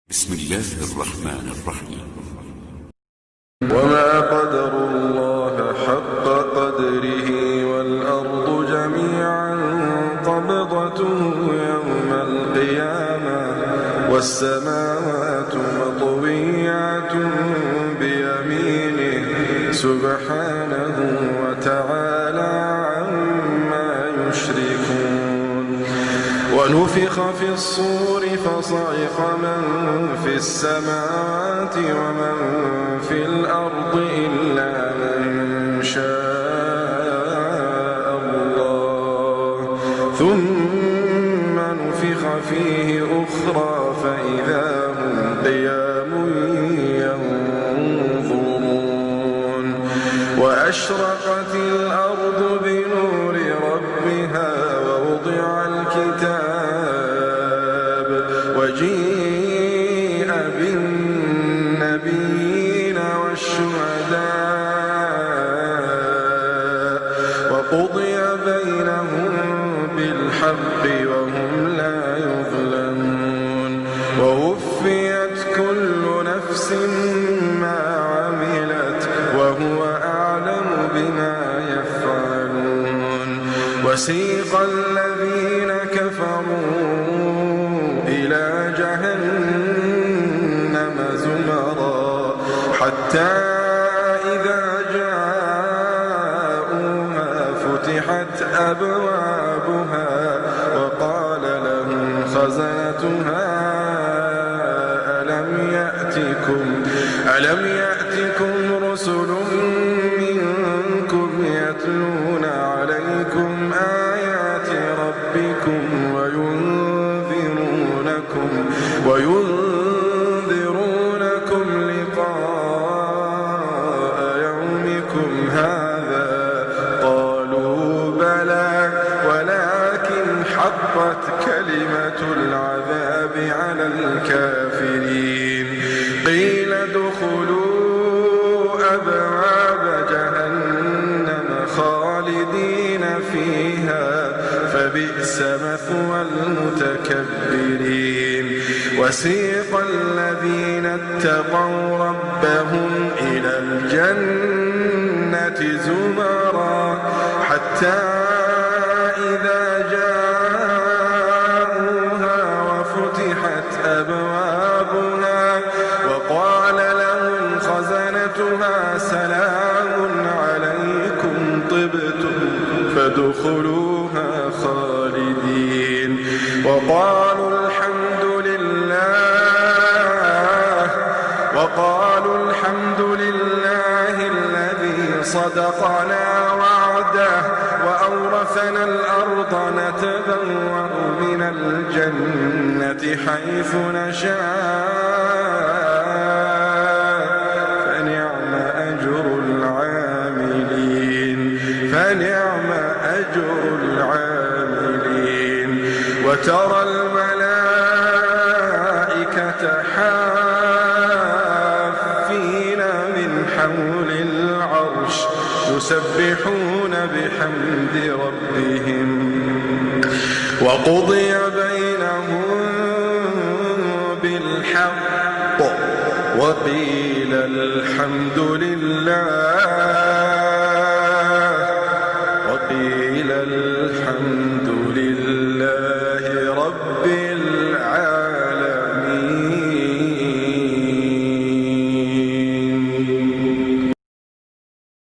بسم الله الرحمن الرحيم. وما قدروا الله حق قدره والأرض جميعا قبضته يوم القيامة والسماوات مطويات بيمينه سبحانه وتعالى عما يشركون. ونفخ في الصور فصعق من في السماوات ومن في الأرض إلا من شاء الله ثم نفخ فيه أخرى فإذا هم قيام ينظرون. وأشرقت الأرض بنور ربها ووضع الكتاب وجيء بالنبيين والشهداء وقضي بينهم بالحق وهم لا يظلمون. ووفيت كل نفس ما عملت وهو أعلم بما يفعلون. وسيق الذين كفروا إلى جهنم زمرا حتى إذا جاءوها فتحت أبوابها وقال لهم خزنتها ألم يأتكم رسل منكم يتلون عليكم آيات ربكم وينذرونكم لقاء يومكم هذا؟ قالوا بلى ولكن حقت كلمة العذاب على الكافرين. قيل ادخلوا أبواب جهنم خالدين فيها فبئس مثوى المتكبرين. وسيق الذين اتقوا ربهم إلى الجنة زمرا حتى إذا جاءوها وفتحت أبوابها وقال لهم خزنتها سلام عليكم طبتم فادخلوها خالدين. وقالوا الحمد لله الذي صدقنا وعده وأورثنا الأرض نتبوأ من الجنة حيث نشاء فنعم أجر العاملين. وترى الملائكة حافين من حول العرش يسبحون بحمد ربهم وقضي بينهم بالحق وقيل الحمد لله